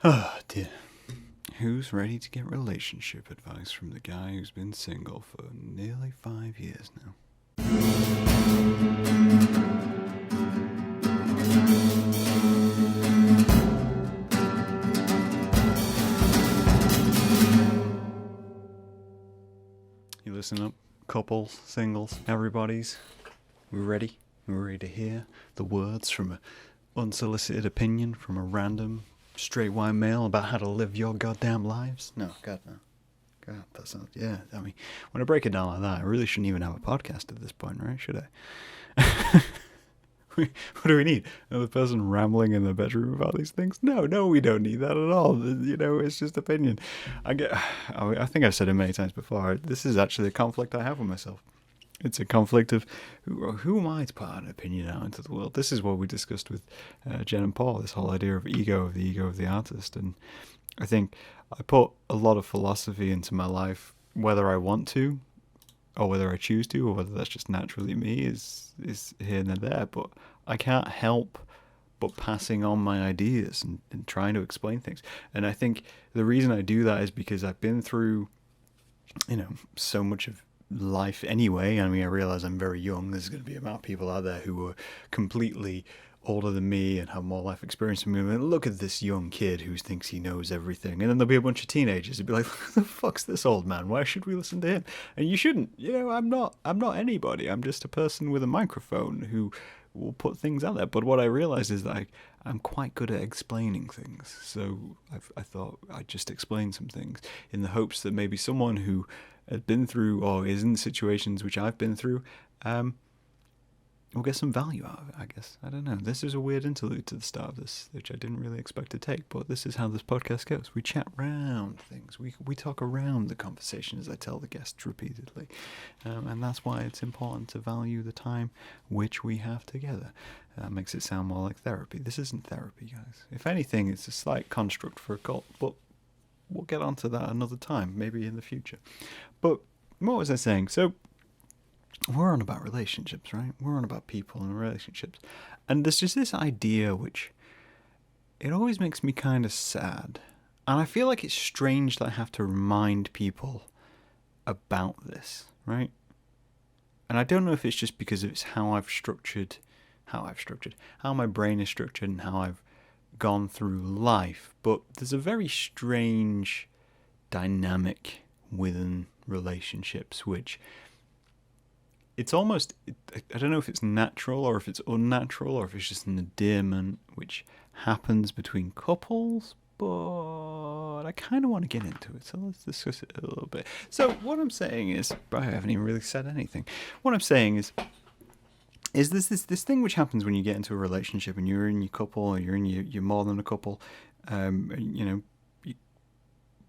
Oh dear. Who's ready to get relationship advice from the guy who's been single for nearly 5 years now? You listen up, couples, singles, everybody's. We're ready. We're ready to hear the words from an unsolicited opinion from a random straight white male about how to live your goddamn lives? No, God, no. God, that's not, yeah. I mean, when I break it down like that, I really shouldn't even have a podcast at this point, right? Should I? What do we need? Another person rambling in the bedroom about these things? No, we don't need that at all. You know, it's just opinion. I think I've said it many times before. This is actually a conflict I have with myself. It's a conflict of who am I to put an opinion out into the world? This is what we discussed with Jen and Paul, this whole idea of the ego of the artist. And I think I put a lot of philosophy into my life, whether I want to or whether I choose to, or whether that's just naturally me, is here and there. But I can't help but passing on my ideas and trying to explain things. And I think the reason I do that is because I've been through, so much of life anyway. I mean, I realize I'm very young. There's going to be a amount of people out there who are completely older than me and have more life experience than me. And look at this young kid who thinks he knows everything. And then there'll be a bunch of teenagers who'll be like, "Who the fuck's this old man? Why should we listen to him?" And you shouldn't. I'm not anybody. I'm just a person with a microphone who will put things out there. But what I realized is that I'm quite good at explaining things. So I thought I'd just explain some things in the hopes that maybe someone who has been through or is in situations which I've been through, we'll get some value out of it, I guess. I don't know. This is a weird interlude to the start of this, which I didn't really expect to take, but this is how this podcast goes. We chat around things. We talk around the conversation, as I tell the guests repeatedly. And that's why it's important to value the time which we have together. That makes it sound more like therapy. This isn't therapy, guys. If anything, it's a slight construct for a cult, but we'll get onto that another time, maybe in the future. But what was I saying? So we're on about relationships, right? We're on about people and relationships. And there's just this idea which it always makes me kind of sad. And I feel like it's strange that I have to remind people about this, right? And I don't know if it's just because it's how my brain is structured and how I've gone through life, but there's a very strange dynamic within relationships which it's almost, I don't know if it's natural or if it's unnatural or if it's just an endearment which happens between couples, but I kind of want to get into it, so let's discuss it a little bit. So what I'm saying is, I haven't even really said anything. What I'm saying is this thing which happens when you get into a relationship and you're in your couple or you're in you're more than a couple,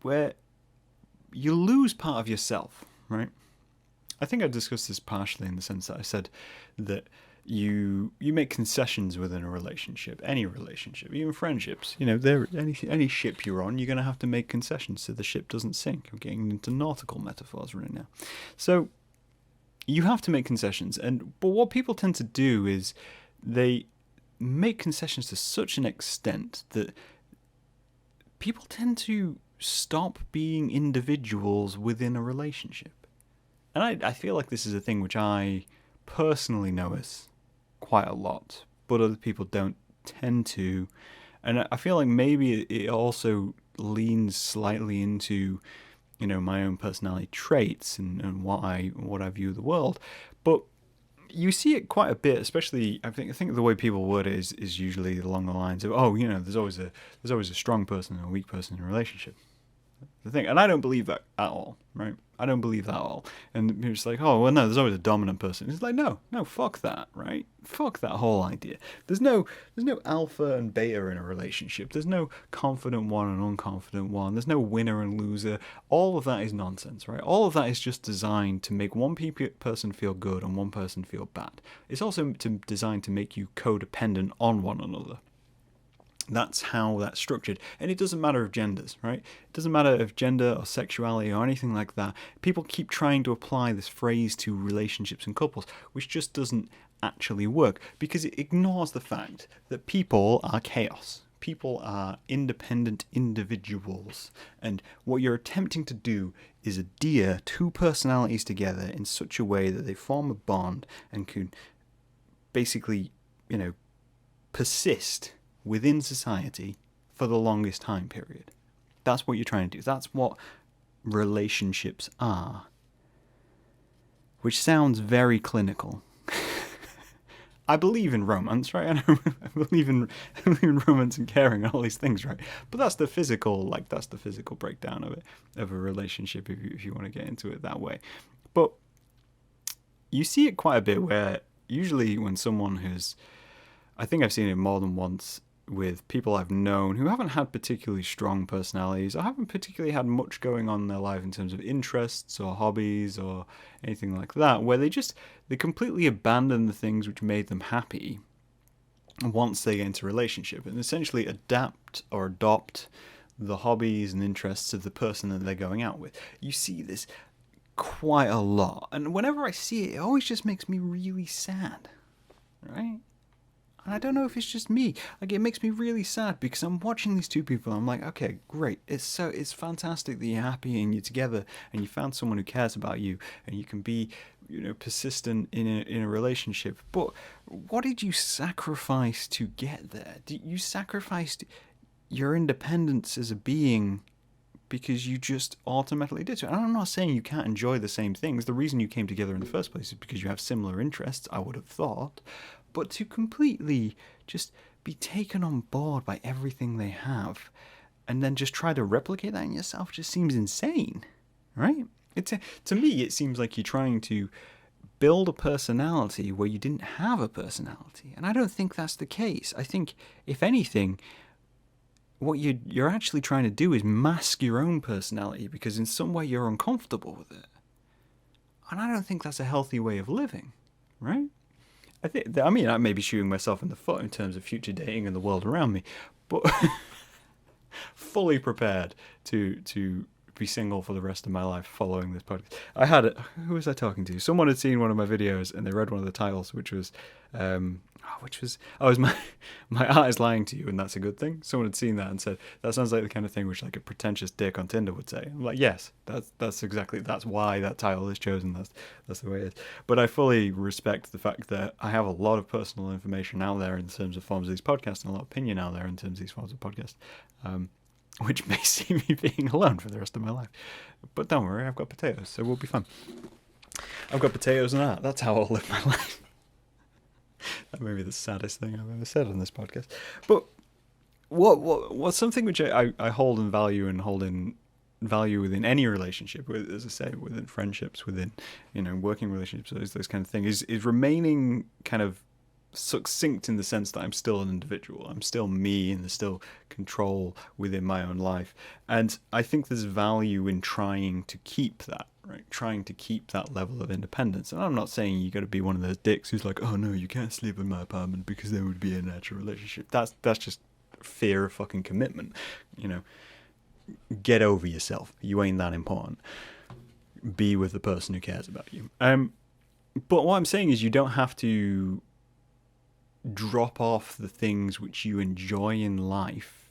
where you lose part of yourself, right? I think I discussed this partially in the sense that I said that you make concessions within a relationship, any relationship, even friendships. Any ship you're on, you're going to have to make concessions so the ship doesn't sink. I'm getting into nautical metaphors right now. So you have to make concessions, but what people tend to do is they make concessions to such an extent that people tend to stop being individuals within a relationship. And I feel like this is a thing which I personally notice quite a lot, but other people don't tend to. And I feel like maybe it also leans slightly into my own personality traits and what I view the world. But you see it quite a bit, especially I think the way people word it is usually along the lines of, there's always a strong person and a weak person in a relationship. The thing, and I don't believe that at all, right? I don't believe that at all. And you're just like, oh, well, no, there's always a dominant person. It's like, no, fuck that, right? Fuck that whole idea. There's no alpha and beta in a relationship. There's no confident one and unconfident one. There's no winner and loser. All of that is nonsense, right? All of that is just designed to make one person feel good and one person feel bad. It's also designed to make you codependent on one another. That's how that's structured. And it doesn't matter of genders, right? It doesn't matter of gender or sexuality or anything like that. People keep trying to apply this phrase to relationships and couples, which just doesn't actually work because it ignores the fact that people are chaos. People are independent individuals, and what you're attempting to do is adhere two personalities together in such a way that they form a bond and can basically, persist within society for the longest time period. That's what you're trying to do. That's what relationships are. Which sounds very clinical. I believe in romance, right? I believe in romance and caring and all these things, right? But that's the physical breakdown of it, of a relationship, if you want to get into it that way. But you see it quite a bit where usually when someone I think I've seen it more than once with people I've known who haven't had particularly strong personalities or haven't particularly had much going on in their life in terms of interests or hobbies or anything like that, where they completely abandon the things which made them happy once they get into a relationship and essentially adapt or adopt the hobbies and interests of the person that they're going out with. You see this quite a lot, and whenever I see it, it always just makes me really sad, right? And I don't know if it's just me. Like, it makes me really sad because I'm watching these two people and I'm like, okay, great. It's fantastic that you're happy and you're together and you found someone who cares about you and you can be, persistent in a relationship. But what did you sacrifice to get there? You sacrificed your independence as a being because you just automatically did so. And I'm not saying you can't enjoy the same things. The reason you came together in the first place is because you have similar interests, I would have thought. But to completely just be taken on board by everything they have and then just try to replicate that in yourself just seems insane, right? To me, it seems like you're trying to build a personality where you didn't have a personality. And I don't think that's the case. I think, if anything, what you're actually trying to do is mask your own personality because in some way you're uncomfortable with it. And I don't think that's a healthy way of living, right? I may be shooting myself in the foot in terms of future dating and the world around me, but fully prepared to be single for the rest of my life following this podcast. Who was I talking to? Someone had seen one of my videos and they read one of the titles, which was my art is lying to you, and that's a good thing. Someone had seen that and said that sounds like the kind of thing which like a pretentious dick on Tinder would say. I'm like, yes, that's why that title is chosen. That's the way it is. But I fully respect the fact that I have a lot of personal information out there in terms of forms of these podcasts and a lot of opinion out there in terms of these forms of podcasts, which may see me being alone for the rest of my life. But don't worry, I've got potatoes, so we'll be fine. I've got potatoes and art. That's how I'll live my life. That may be the saddest thing I've ever said on this podcast. But what's something which I hold in value and hold in value within any relationship, as I say, within friendships, within working relationships, those kind of things, is remaining kind of succinct in the sense that I'm still an individual. I'm still me, and there's still control within my own life. And I think there's value in trying to keep that. Right, trying to keep that level of independence. And I'm not saying you got to be one of those dicks who's like, oh no, you can't sleep in my apartment because there would be a natural relationship. That's just fear of fucking commitment. Get over yourself. You ain't that important. Be with the person who cares about you. But what I'm saying is you don't have to drop off the things which you enjoy in life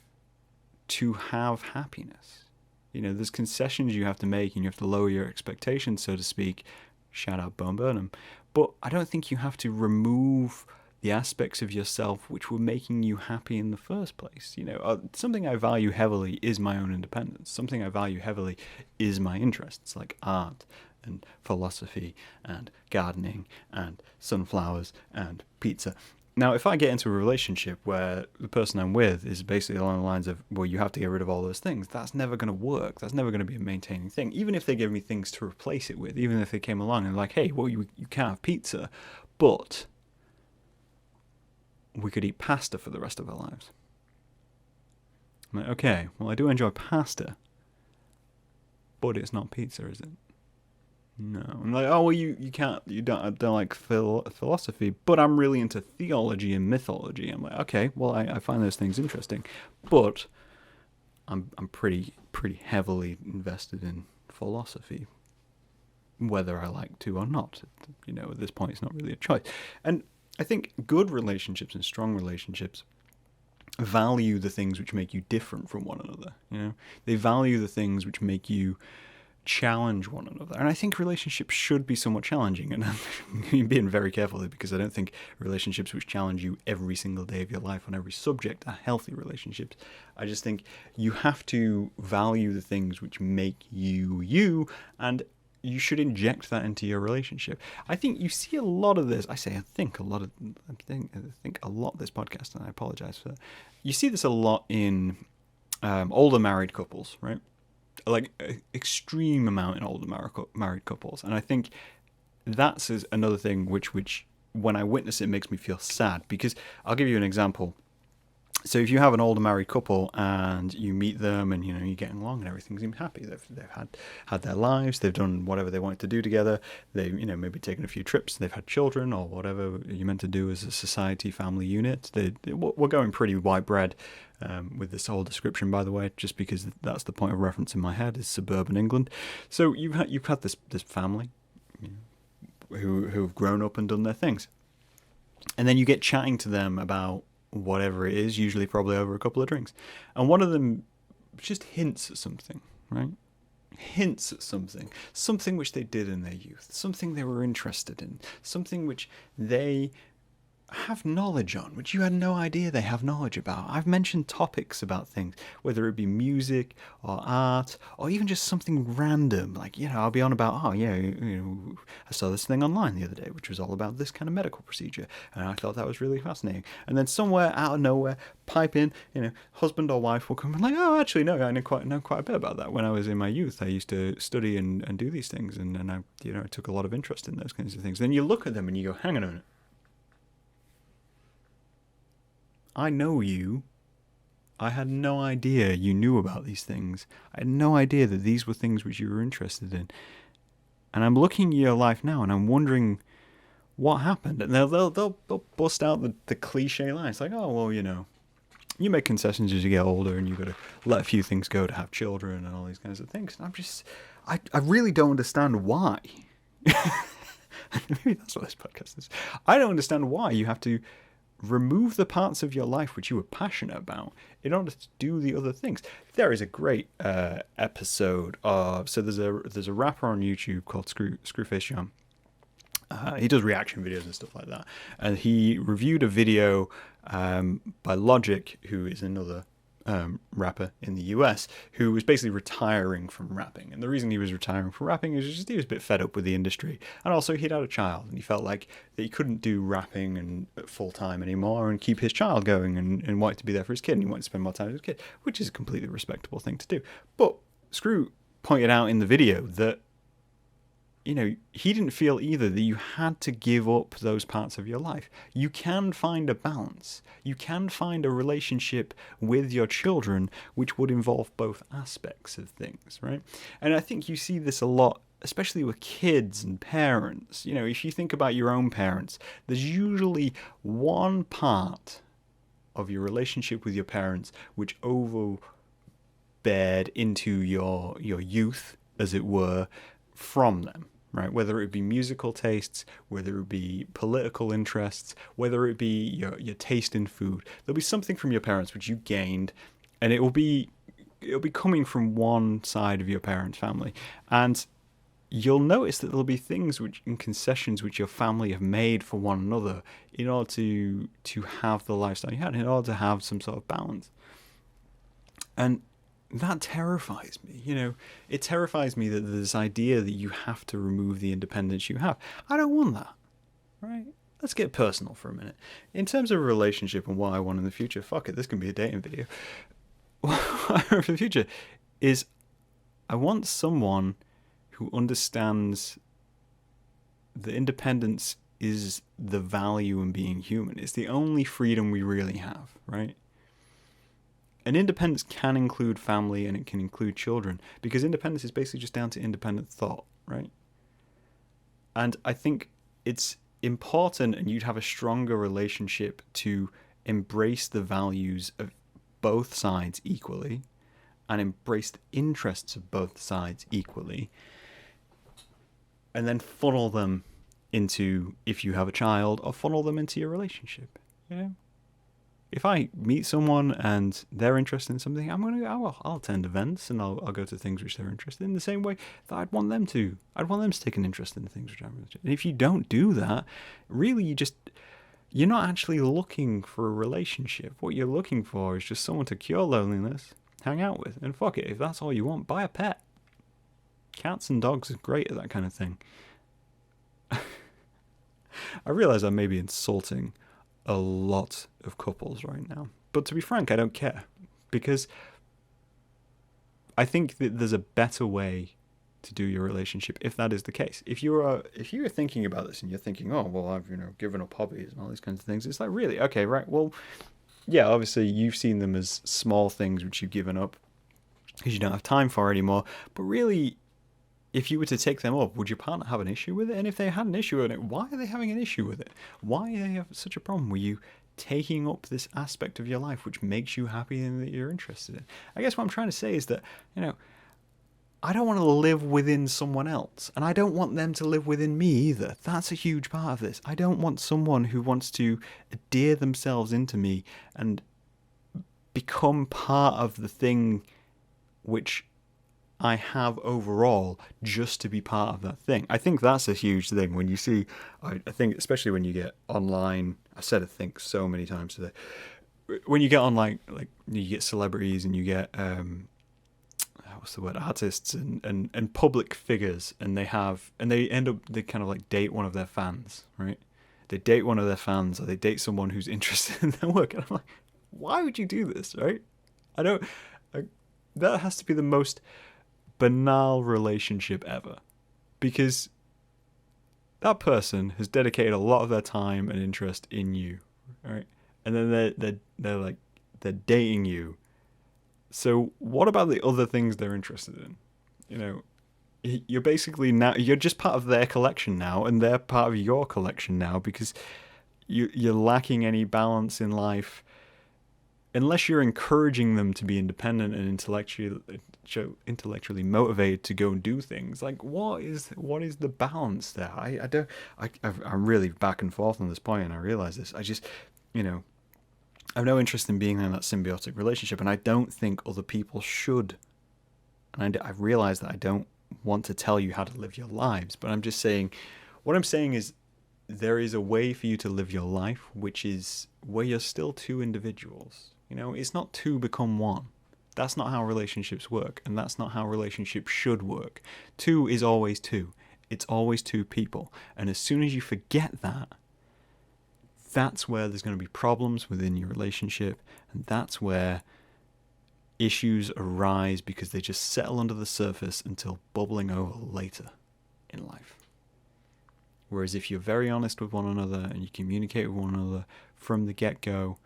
to have happiness. There's concessions you have to make and you have to lower your expectations, so to speak. Shout out Bone Burnham. But I don't think you have to remove the aspects of yourself which were making you happy in the first place. Something I value heavily is my own independence. Something I value heavily is my interests, like art and philosophy and gardening and sunflowers and pizza. Now, if I get into a relationship where the person I'm with is basically along the lines of, well, you have to get rid of all those things, that's never going to work. That's never going to be a maintaining thing. Even if they give me things to replace it with, even if they came along and like, hey, well, you can't have pizza, but we could eat pasta for the rest of our lives. I'm like, okay, well, I do enjoy pasta, but it's not pizza, is it? No. I'm like, oh, well, you don't like philosophy, but I'm really into theology and mythology. I'm like, okay, well, I find those things interesting, but I'm pretty heavily invested in philosophy, whether I like to or not. At this point, it's not really a choice. And I think good relationships and strong relationships value the things which make you different from one another. They value the things which make you challenge one another. And I think relationships should be somewhat challenging. And I'm being very careful here, because I don't think relationships which challenge you every single day of your life on every subject are healthy relationships. I just think you have to value the things which make you you, and you should inject that into your relationship. I think you see a lot of this. I think a lot of this podcast, and I apologize for that. You see this a lot in older married couples, right? Like extreme amount in older married couples. And I think that's another thing which when I witness it makes me feel sad, because I'll give you an example. So if you have an older married couple and you meet them and you're getting along and everything seems happy, they've had their lives, they've done whatever they wanted to do together, they've maybe taken a few trips, they've had children or whatever you're meant to do as a society family unit. We're going pretty white bread with this whole description, by the way, just because that's the point of reference in my head, is suburban England. So you've had this family who've grown up and done their things, and then you get chatting to them about whatever it is, usually probably over a couple of drinks. And one of them just hints at something, right? Hints at something which they did in their youth, something they were interested in, something which they have knowledge on, which you had no idea they have knowledge about. I've mentioned topics about things, whether it be music or art or even just something random. Like, I'll be on about, I saw this thing online the other day, which was all about this kind of medical procedure, and I thought that was really fascinating. And then somewhere out of nowhere, pipe in, husband or wife will come and like, oh, actually, no, I know quite a bit about that. When I was in my youth, I used to study and do these things, and I, I took a lot of interest in those kinds of things. Then you look at them and you go, hang on a minute. I know you. I had no idea you knew about these things. I had no idea that these were things which you were interested in. And I'm looking at your life now and I'm wondering what happened. And they'll bust out the cliche lines like, oh, well, you make concessions as you get older and you've got to let a few things go to have children and all these kinds of things. And I really don't understand why. Maybe that's what this podcast is. I don't understand why you have to remove the parts of your life which you were passionate about in order to do the other things. There is a great episode of, so there's a rapper on YouTube called Screwface John. He does reaction videos and stuff like that, and he reviewed a video by Logic, who is another rapper in the US, who was basically retiring from rapping. And the reason he was retiring from rapping is just he was a bit fed up with the industry, and also he'd had a child and he felt like that he couldn't do rapping and full time anymore and keep his child going, and wanted to be there for his kid, and he wanted to spend more time with his kid, which is a completely respectable thing to do. But Screw pointed out in the video that he didn't feel either that you had to give up those parts of your life. You can find a balance. You can find a relationship with your children which would involve both aspects of things, right? And I think you see this a lot, especially with kids and parents. If you think about your own parents, there's usually one part of your relationship with your parents which overbeared into your youth, as it were, from them. Right, whether it be musical tastes, whether it be political interests, whether it be your taste in food, there'll be something from your parents which you gained, and it'll be coming from one side of your parents' family, and you'll notice that there'll be things and concessions which your family have made for one another in order to have the lifestyle you had, in order to have some sort of balance, and that terrifies me. It terrifies me that there's this idea that you have to remove the independence you have. I don't want that, right? Let's get personal for a minute. In terms of a relationship and what I want in the future, fuck it, this can be a dating video. What I want for the future is I want someone who understands that independence is the value in being human. It's the only freedom we really have, right? And independence can include family and it can include children, because independence is basically just down to independent thought, right? And I think it's important, and you'd have a stronger relationship to embrace the values of both sides equally and embrace the interests of both sides equally, and then funnel them into, if you have a child, or funnel them into your relationship, If I meet someone and they're interested in something, I'll attend events and I'll go to things which they're interested in the same way that I'd want them to. I'd want them to take an interest in the things which I'm interested in. And if you don't do that, really you're not actually looking for a relationship. What you're looking for is just someone to cure loneliness, hang out with, and fuck it, if that's all you want, buy a pet. Cats and dogs are great at that kind of thing. I realize I may be insulting a lot of couples right now, but to be frank, I don't care, because I think that there's a better way to do your relationship if that is the case. If you're thinking about this and you're thinking, oh well, I've given up hobbies and all these kinds of things, it's like, really, okay, right, well, yeah, obviously you've seen them as small things which you've given up because you don't have time for anymore, but really, if you were to take them up, would your partner have an issue with it? And if they had an issue with it, why are they having an issue with it? Why do they have such a problem with you taking up this aspect of your life which makes you happy and that you're interested in? I guess what I'm trying to say is that, I don't want to live within someone else, and I don't want them to live within me either. That's a huge part of this. I don't want someone who wants to adhere themselves into me and become part of the thing which I have overall just to be part of that thing. I think that's a huge thing when you see, I think especially when you get online, I said I think so many times today, when you get online, like you get celebrities and you get, what's the word, artists and public figures, and they kind of like date one of their fans, right? They date one of their fans, or they date someone who's interested in their work. And I'm like, why would you do this, right? That has to be the most banal relationship ever, because that person has dedicated a lot of their time and interest in you, right? And then they're dating you. So what about the other things they're interested in? You're basically you're just part of their collection now, and they're part of your collection now, because you're lacking any balance in life unless you're encouraging them to be independent and intellectually motivated to go and do things. Like, what is the balance there? I'm really back and forth on this point, and I realize this. I just, I have no interest in being in that symbiotic relationship, and I don't think other people should. And I've realized that I don't want to tell you how to live your lives, but I'm just saying, what I'm saying is, there is a way for you to live your life, which is where you're still two individuals. It's not two become one. That's not how relationships work, and that's not how relationships should work. Two is always two. It's always two people. And as soon as you forget that, that's where there's going to be problems within your relationship, and that's where issues arise, because they just settle under the surface until bubbling over later in life. Whereas if you're very honest with one another and you communicate with one another from the get-go,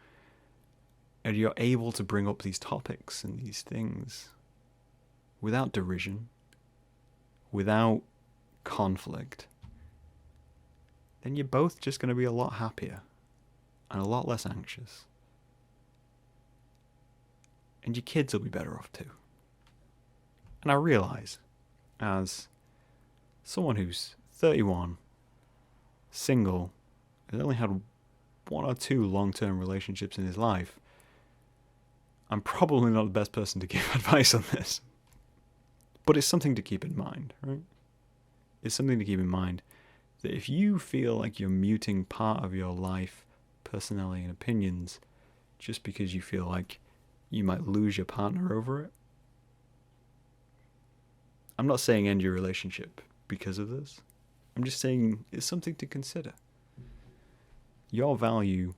and you're able to bring up these topics and these things without derision, without conflict, then you're both just going to be a lot happier and a lot less anxious. And your kids will be better off too. And I realize, as someone who's 31, single, has only had one or two long-term relationships in his life, I'm probably not the best person to give advice on this. But it's something to keep in mind, right? It's something to keep in mind that if you feel like you're muting part of your life, personality, and opinions just because you feel like you might lose your partner over it, I'm not saying end your relationship because of this. I'm just saying it's something to consider. Your value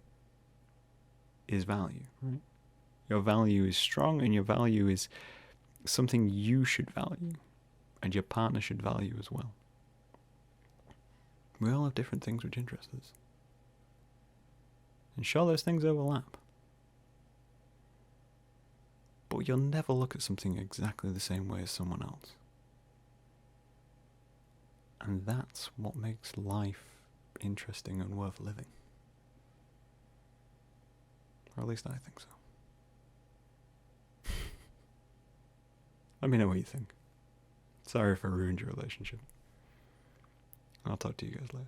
is value, right? Your value is strong, and your value is something you should value, and your partner should value as well. We all have different things which interest us. And sure, those things overlap. But you'll never look at something exactly the same way as someone else. And that's what makes life interesting and worth living. Or at least I think so. Let me know what you think. Sorry if I ruined your relationship. I'll talk to you guys later.